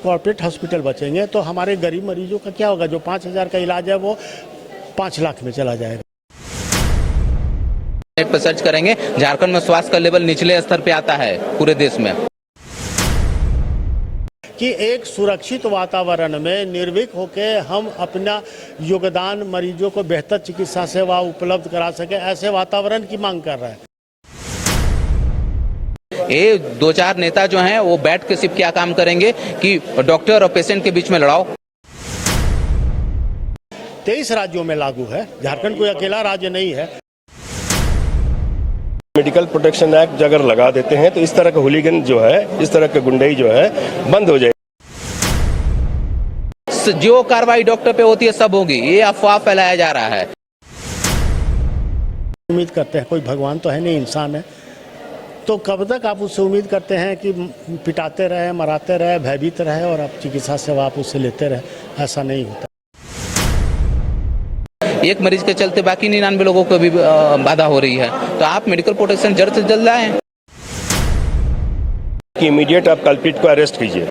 Corporate hospital बचेंगे तो हमारे गरीब मरीजों का क्या होगा? जो 5,000 का इलाज है वो 5 लाख में चला जाएगा। नेट पर सर्च करेंगे, झारखंड में स्वास्थ्य का लेवल निचले स्तर पे आता है पूरे देश में। कि एक सुरक्षित वातावरण में निर्भीक होकर हम अपना योगदान मरीजों को बेहतर चिकित्सा सेवा उपलब्ध करा सके, ऐसे वातावरण की मांग कर रहा है। ये 2-4 नेता जो हैं वो बैठ के सिर्फ क्या काम करेंगे कि डॉक्टर और पेशेंट के बीच में लड़ाओ। 23 राज्यों में लागू है, झारखंड कोई अकेला राज्य नहीं है। मेडिकल प्रोटेक्शन एक्ट अगर लगा देते हैं तो इस तरह का हुलीगन जो है, इस तरह का गुंडाई जो है बंद हो जाएगी। जो कार्रवाई डॉक्टर पे होती है सब होगी, ये अफवाह फैलाया जा रहा है। उम्मीद करते हैं, कोई भगवान तो है नहीं, इंसान है, तो कब तक आप उससे उम्मीद करते हैं कि पिटाते रहे, मराते रहे, भयभीत रहे और आप चिकित्सा सेवा आप उससे लेते रहे? ऐसा नहीं होता। एक मरीज के चलते बाकी 99 लोगों को भी बाधा हो रही है, तो आप मेडिकल प्रोटेक्शन जल्द से जल्द लाएं कि इमीडिएट आप कल्प्रिट को अरेस्ट कीजिए।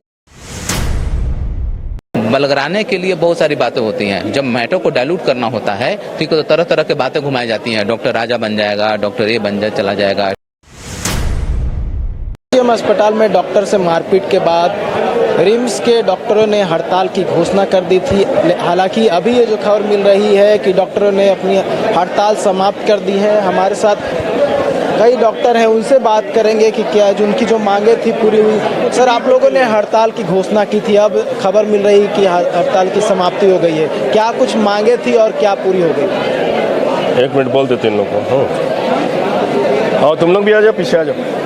बलगराने के लिए बहुत सारी बातें होती हैं। जब मैटर को डाइल्यूट करना होता है ठीक है, तो तरह तरह की बातें घुमाई जाती हैं। डॉक्टर राजा बन जाएगा, डॉक्टर ये बन जाए चला जाएगा। अस्पताल में डॉक्टर से मारपीट के बाद रिम्स के डॉक्टरों ने हड़ताल की घोषणा कर दी थी। हालांकि अभी ये जो खबर मिल रही है कि डॉक्टरों ने अपनी हड़ताल समाप्त कर दी है। हमारे साथ कई डॉक्टर हैं, उनसे बात करेंगे कि क्या उनकी जो मांगे थी पूरी हुई। सर, आप लोगों ने हड़ताल की घोषणा की थी, अब खबर मिल रही कि हड़ताल की समाप्ति हो गई है। क्या कुछ मांगे थी और क्या पूरी हो गई? 1 मिनट बोल देते इन लोगों को। हाँ, तुम लोग भी आ जाओ, पीछे आ जाओ।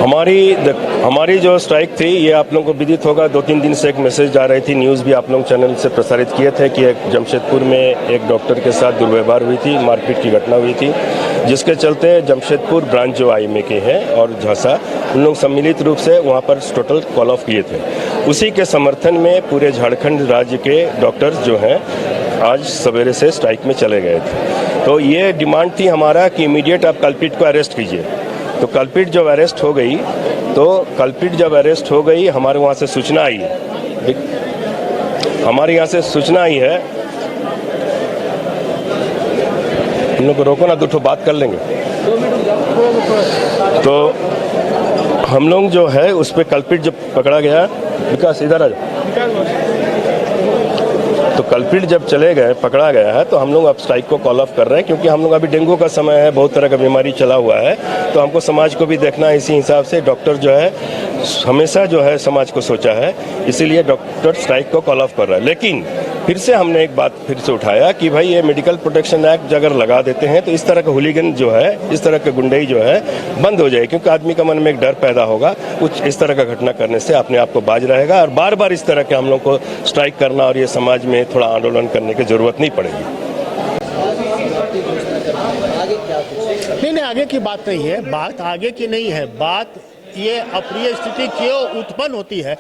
हमारी जो स्ट्राइक थी ये आप लोगों को विदित होगा, 2-3 दिन से एक मैसेज जा रही थी, न्यूज़ भी आप लोग चैनल से प्रसारित किए थे कि एक जमशेदपुर में एक डॉक्टर के साथ दुर्व्यवहार हुई थी, मारपीट की घटना हुई थी, जिसके चलते जमशेदपुर ब्रांच जो IMA के हैं और झांसा, उन लोग सम्मिलित रूप से वहाँ पर टोटल कॉल ऑफ किए थे। उसी के समर्थन में पूरे झारखंड राज्य के डॉक्टर्स जो हैं आज सवेरे से स्ट्राइक में चले गए थे। तो ये डिमांड थी हमारा कि इमीडिएट आप कल्प्रिट को अरेस्ट कीजिए। तो कल्प्रिट जब अरेस्ट हो गई, हमारे वहाँ से सूचना आई, हमारे यहाँ से सूचना आई है। इन लोग को रोको ना, 2 बात कर लेंगे। तो हम लोग जो है उस पर कल्प्रिट जब पकड़ा गया, विकास इधर आ जाओ। तो कल्प्रिट जब चले गए, पकड़ा गया है, तो हम लोग अब स्ट्राइक को कॉल ऑफ कर रहे हैं, क्योंकि हम लोग अभी डेंगू का समय है, बहुत तरह का बीमारी चला हुआ है, तो हमको समाज को भी देखना है। इसी हिसाब से डॉक्टर जो है हमेशा जो है समाज को सोचा है, इसीलिए डॉक्टर स्ट्राइक को कॉल ऑफ कर रहा है। लेकिन फिर से हमने एक बात फिर से उठाया कि भाई ये मेडिकल प्रोटेक्शन एक्ट अगर लगा देते हैं तो इस तरह का हुलीगन जो है, इस तरह का गुंडाई जो है बंद हो जाए, क्योंकि आदमी का मन में एक डर पैदा होगा। कुछ इस तरह का घटना करने से अपने आप को बाज रहेगा और बार बार इस तरह के हम लोग को स्ट्राइक करना और ये समाज में थोड़ा आंदोलन करने की जरूरत नहीं पड़ेगी। नहीं, आगे की बात नहीं है, बात आगे की नहीं है, बात ये अप्रिय स्थिति क्यों उत्पन्न होती है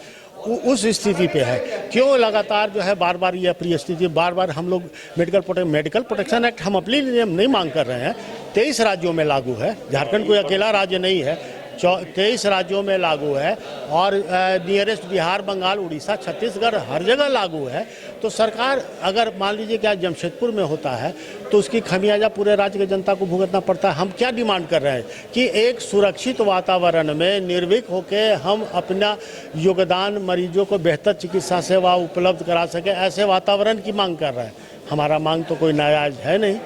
उस स्थिति पे है। क्यों लगातार जो है बार बार ये अप्रिय स्थिति, बार बार हम लोग मेडिकल प्रोटेक्शन एक्ट हम अपनी नहीं मांग कर रहे हैं। 23 राज्यों में लागू है, झारखंड कोई अकेला राज्य नहीं है, 23 राज्यों में लागू है और नियरेस्ट बिहार, बंगाल, उड़ीसा, छत्तीसगढ़ हर जगह लागू है। तो सरकार अगर मान लीजिए कि आज जमशेदपुर में होता है तो उसकी खमियाजा पूरे राज्य की जनता को भुगतना पड़ता है। हम क्या डिमांड कर रहे हैं कि एक सुरक्षित वातावरण में निर्भीक होकर हम अपना योगदान मरीजों को बेहतर चिकित्सा सेवा उपलब्ध करा सके, ऐसे वातावरण की मांग कर रहे हैं। हमारा मांग तो कोई नाजायज है नहीं,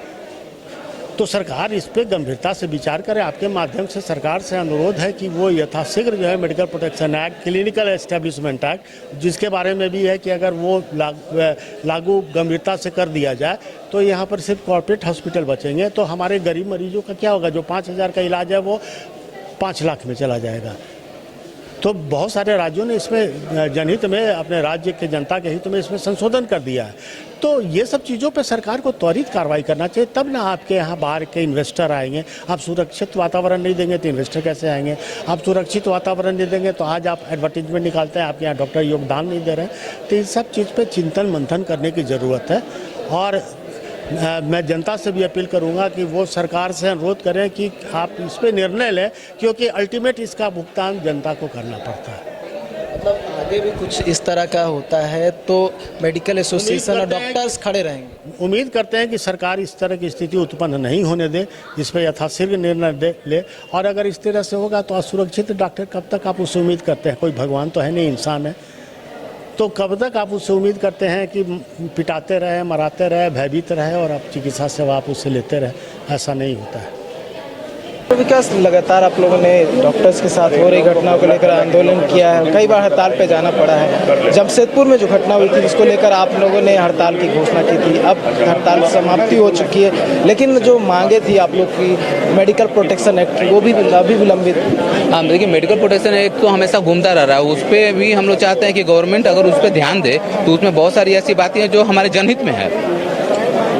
तो सरकार इस पे गंभीरता से विचार करे। आपके माध्यम से सरकार से अनुरोध है कि वो यथाशीघ्र जो है medical protection act, clinical establishment act, जिसके बारे में भी है कि अगर वो लागू गंभीरता से कर दिया जाए तो यहाँ पर सिर्फ कॉर्पोरेट हॉस्पिटल बचेंगे तो हमारे गरीब मरीजों का क्या होगा? जो 5,000 का इलाज है वो 5 लाख में चला जाएगा। तो बहुत सारे राज्यों ने इसमें जनहित में, अपने राज्य के जनता के हित में इसमें संशोधन कर दिया है। तो ये सब चीज़ों पे सरकार को त्वरित कार्रवाई करना चाहिए, तब ना आपके यहाँ बाहर के इन्वेस्टर आएंगे। आप सुरक्षित वातावरण नहीं देंगे तो इन्वेस्टर कैसे आएंगे? आप सुरक्षित वातावरण नहीं देंगे तो आज आप एडवर्टीजमेंट निकालते हैं आपके यहाँ डॉक्टर योगदान नहीं दे रहे हैं। तो इन सब चीज़ पर चिंतन मंथन करने की ज़रूरत है। और मैं जनता से भी अपील करूंगा कि वो सरकार से अनुरोध करें कि आप इस पे निर्णय लें, क्योंकि अल्टीमेट इसका भुगतान जनता को करना पड़ता है। मतलब आगे भी कुछ इस तरह का होता है तो मेडिकल एसोसिएशन और डॉक्टर्स खड़े रहेंगे। उम्मीद करते हैं कि सरकार इस तरह की स्थिति उत्पन्न नहीं होने दे, इस पर यथाशीघ्र निर्णय ले, और अगर इस तरह से होगा तो असुरक्षित डॉक्टर कब तक आप उससे उम्मीद करते हैं? कोई भगवान तो है नहीं, इंसान है, तो कब तक आप उससे उम्मीद करते हैं कि पिटाते रहे, मराते रहे, भयभीत रहे और आप चिकित्सा सेवा आप उससे लेते रहे? ऐसा नहीं होता है। विकास, लगातार आप लोगों ने डॉक्टर्स के साथ हो रही घटनाओं को लेकर आंदोलन किया है, कई बार हड़ताल पे जाना पड़ा है। जमशेदपुर में जो घटना हुई थी उसको लेकर आप लोगों ने हड़ताल की घोषणा की थी, अब हड़ताल समाप्ति हो चुकी है, लेकिन जो मांगे थी आप लोग की मेडिकल प्रोटेक्शन एक्ट वो भी अभी विलंबित। हाँ, देखिए मेडिकल प्रोटेक्शन एक्ट तो हमेशा घूमता रह रहा है, उस पर भी हम लोग चाहते हैं कि गवर्नमेंट अगर उस पर ध्यान दे तो उसमें बहुत सारी ऐसी बातें हैं जो हमारे जनहित में है।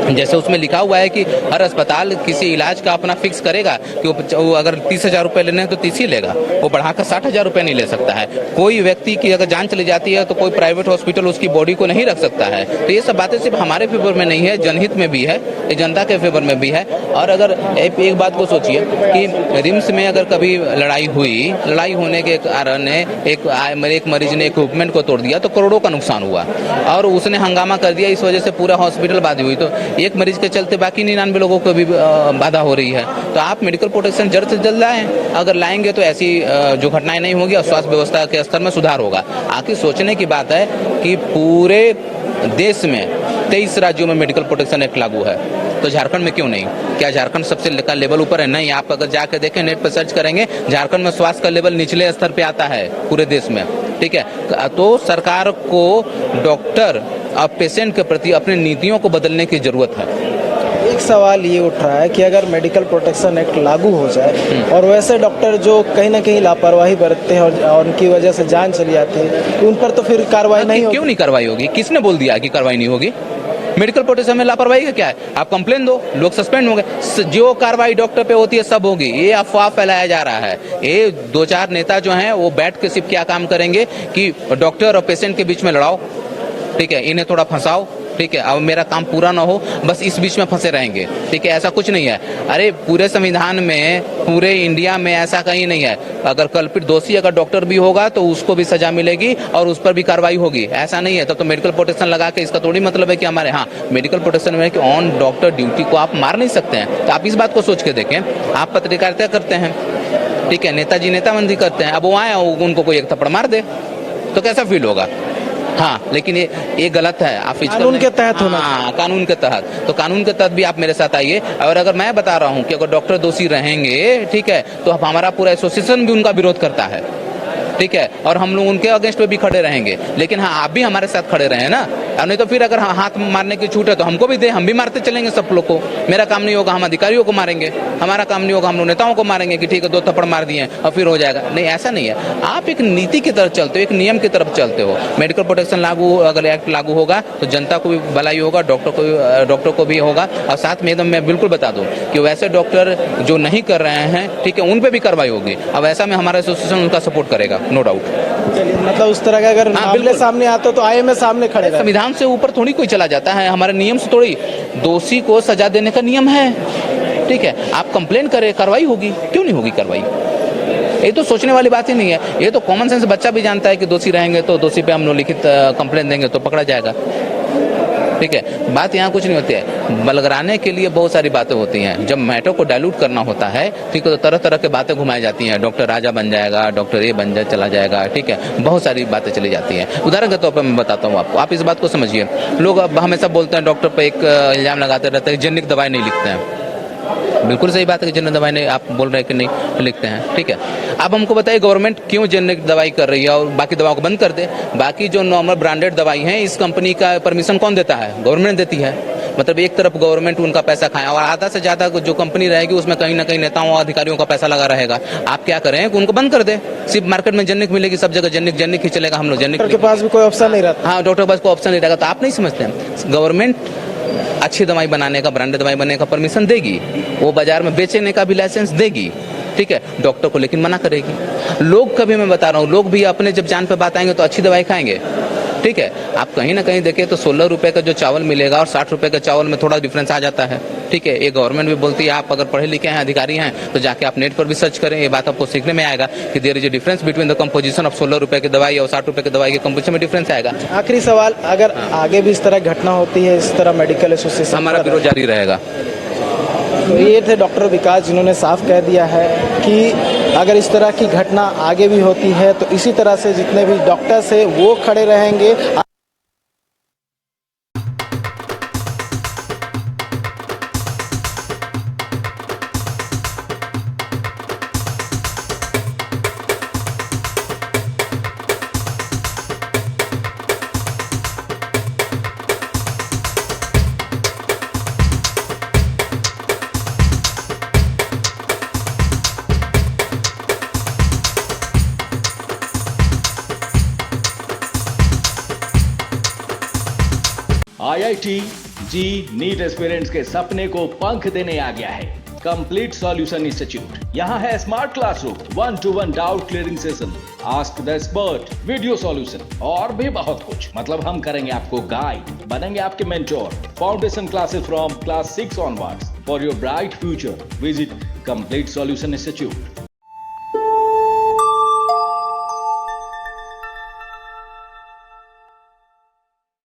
जैसे उसमें लिखा हुआ है कि हर अस्पताल किसी इलाज का अपना फिक्स करेगा कि वो अगर 30,000 रुपये लेने हैं तो 30 ही लेगा, वो बढ़ाकर 60,000 रुपये नहीं ले सकता है। कोई व्यक्ति की अगर जान चली जाती है तो कोई प्राइवेट हॉस्पिटल उसकी बॉडी को नहीं रख सकता है। तो ये सब बातें सिर्फ हमारे फेवर में नहीं है, जनहित में भी है, ये जनता के फेवर में भी है। और अगर एक बात को सोचिए कि रिम्स में अगर कभी लड़ाई हुई, लड़ाई होने के कारण एक मरीज ने इक्विपमेंट को तोड़ दिया तो करोड़ों का नुकसान हुआ और उसने हंगामा कर दिया, इस वजह से पूरा हॉस्पिटल बाधी हुई, तो एक मरीज के चलते बाकी 99 लोगों को भी बाधा हो रही है। तो आप मेडिकल प्रोटेक्शन जल्द से जल्द लाएं, अगर लाएंगे तो ऐसी जो घटनाएं नहीं होगी और स्वास्थ्य व्यवस्था के स्तर में सुधार होगा। आखिर सोचने की बात है कि पूरे देश में 23 राज्यों में मेडिकल प्रोटेक्शन एक्ट लागू है, तो झारखंड में क्यों नहीं? क्या झारखंड सबसे लेवल ऊपर है? नहीं, आप अगर जाकर देखें, नेट पर सर्च करेंगे, झारखंड में स्वास्थ्य का लेवल निचले स्तर पे आता है पूरे देश में। ठीक है, तो सरकार को डॉक्टर और पेशेंट के प्रति अपनी नीतियों को बदलने की जरूरत है। एक सवाल ये उठ रहा है कि अगर मेडिकल प्रोटेक्शन एक्ट लागू हो जाए और वैसे डॉक्टर जो कहीं ना कहीं लापरवाही बरतते हैं और उनकी वजह से जान चली जाती है, उन पर तो फिर कार्रवाई नहीं होगी। क्यों नहीं कार्रवाई होगी? किसने बोल दिया कि कार्रवाई नहीं होगी? मेडिकल प्रोटेक्शन में लापरवाही का क्या है? आप कंप्लेन दो, लोग सस्पेंड होंगे। जो कार्रवाई डॉक्टर पे होती है सब होगी। ये अफवाह फैलाया जा रहा है। ये 2-4 नेता जो हैं वो बैठ के सिर्फ क्या काम करेंगे कि डॉक्टर और पेशेंट के बीच में लड़ाओ, ठीक है, इन्हें थोड़ा फंसाओ, ठीक है, अब मेरा काम पूरा ना हो, बस इस बीच में फंसे रहेंगे। ठीक है, ऐसा कुछ नहीं है। अरे पूरे संविधान में, पूरे इंडिया में ऐसा कहीं नहीं है। अगर कल्पित दोषी अगर डॉक्टर भी होगा तो उसको भी सजा मिलेगी और उस पर भी कार्रवाई होगी। ऐसा नहीं है। तब तो मेडिकल प्रोटेक्शन लगा के इसका थोड़ी मतलब है कि हमारे मेडिकल प्रोटेक्शन में कि ऑन डॉक्टर ड्यूटी को आप मार नहीं सकते हैं। तो आप इस बात को सोच के देखें। आप पत्रकारिता करते हैं, ठीक है, नेताजी नेताबंदी करते हैं, अब वो आए उनको कोई एक थप्पड़ मार दे तो कैसा फील होगा? हाँ, लेकिन ये गलत है। आप कानून के तहत होना। हाँ, कानून के तहत। तो कानून के तहत भी आप मेरे साथ आइए। और अगर मैं बता रहा हूँ कि अगर डॉक्टर दोषी रहेंगे, ठीक है, तो हमारा पूरा एसोसिएशन भी उनका विरोध करता है, ठीक है, और हम लोग उनके अगेंस्ट पे भी खड़े रहेंगे। लेकिन हाँ, आप भी हमारे साथ खड़े रहे ना, नहीं तो फिर अगर हाथ मारने की छूट है तो हमको भी दे, हम भी मारते चलेंगे सब लोग को। मेरा काम नहीं होगा, हम अधिकारियों को मारेंगे। हमारा काम नहीं होगा, हम लोग नेताओं को मारेंगे कि ठीक है 2 थप्पड़ मार दिए और फिर हो जाएगा। नहीं, ऐसा नहीं है। आप एक नीति की तरफ चलते हो, एक नियम की तरफ चलते हो। मेडिकल प्रोटेक्शन लागू, अगर एक्ट लागू होगा तो जनता को भी भलाई होगा, डॉक्टर को भी होगा। और साथ में एकदम मैं बिल्कुल बता दूं कि वैसे डॉक्टर जो नहीं कर रहे हैं, ठीक है, उन पर भी कार्रवाई होगी। अब ऐसा में हमारा एसोसिएशन उनका सपोर्ट करेगा, नो डाउट। मतलब उस तरह का अगर मामले सामने आता तो आईएमए सामने खड़े रहे। संविधान से ऊपर थोड़ी कोई चला जाता है, हमारे नियम से थोड़ी। दोषी को सजा देने का नियम है, ठीक है, आप कंप्लेन करें, कार्रवाई होगी। क्यों नहीं होगी कार्रवाई? ये तो सोचने वाली बात ही नहीं है। ये तो कॉमन सेंस बच्चा भी जानता है कि दोषी रहेंगे तो दोषी पे हम लोग लिखित कंप्लेन देंगे तो पकड़ा जाएगा, ठीक है। बात यहाँ कुछ नहीं होती है। बलगराने के लिए बहुत सारी बातें होती हैं। जब मैटर को डाइल्यूट करना होता है, ठीक है, तो तरह तरह की बातें घुमाई जाती हैं। डॉक्टर राजा बन जाएगा, डॉक्टर ये बन चला जाएगा, ठीक है, बहुत सारी बातें चली जाती हैं। उदाहरण के तौर पर मैं बताता हूँ आपको, आप इस बात को समझिए। लोग अब हमेशा बोलते हैं डॉक्टर पर एक इल्जाम लगाते रहते हैं, जेनेरिक दवाई नहीं लिखते हैं। बिल्कुल सही बात है कि जेनेरिक दवाई नहीं, आप बोल रहे हैं कि नहीं लिखते हैं, ठीक है। अब हमको बताइए गवर्नमेंट क्यों जेनेरिक दवाई कर रही है और बाकी दवाओं को बंद कर दे? बाकी जो नॉर्मल ब्रांडेड दवाई है, इस कंपनी का परमिशन कौन देता है? गवर्नमेंट देती है। मतलब एक तरफ गवर्नमेंट उनका पैसा खाए और आधा से ज्यादा जो कंपनी रहेगी उसमें कहीं ना कहीं नेताओं और अधिकारियों का पैसा लगा रहेगा। आप क्या करें कि उनको बंद कर दे। सिर्फ मार्केट में जेनेरिक मिलेगी, सब जगह जेनेरिक ही चलेगा। हम लोग जेनेरिक के पास भी कोई ऑप्शन नहीं रहता। हाँ, डॉक्टर के पास कोई ऑप्शन नहीं रहेगा। तो आप नहीं समझते हैं, गवर्नमेंट अच्छी दवाई बनाने का, ब्रांडेड दवाई बनाने का परमिशन देगी, वो बाजार में बेचने का भी लाइसेंस देगी, ठीक है, डॉक्टर को लेकिन मना करेगी। लोग कभी, मैं बता रहा हूँ, लोग भी अपने जब जान पे बात आएंगे तो अच्छी दवाई खाएंगे, ठीक है, आप कहीं ना कहीं देखें तो 16 रुपए का जो चावल मिलेगा और 60 रुपए का चावल में थोड़ा डिफरेंस आ जाता है। ठीक है, ये गवर्नमेंट भी बोलती है, आप अगर पढ़े लिखे हैं, अधिकारी हैं, तो जाके आप नेट पर भी सर्च करें, ये बात आपको सीखने में आएगा कि there is a difference between the composition of 16 रुपए की दवाई और 60 रुपए की दवाई के कंपोजिशन में डिफरेंस आएगा। आखिरी सवाल, अगर आगे भी इस तरह घटना होती है, इस तरह मेडिकल एसोसिएशन हमारा विरोध जारी रहेगा। तो ये थे डॉक्टर विकास, जिन्होंने साफ कह दिया है कि अगर इस तरह की घटना आगे भी होती है तो इसी तरह से जितने भी डॉक्टर्स हैं वो खड़े रहेंगे। IIT जी नीट एस्पिरेंट्स के सपने को पंख देने आ गया है कंप्लीट सॉल्यूशन इंस्टीट्यूट। यहाँ है smart classroom, 1-to-1 doubt clearing session, ask the expert, video solution और भी बहुत कुछ। मतलब हम करेंगे आपको गाइड, बनेंगे आपके mentor. Foundation classes from class 6 onwards for your bright future. Visit complete solution institute.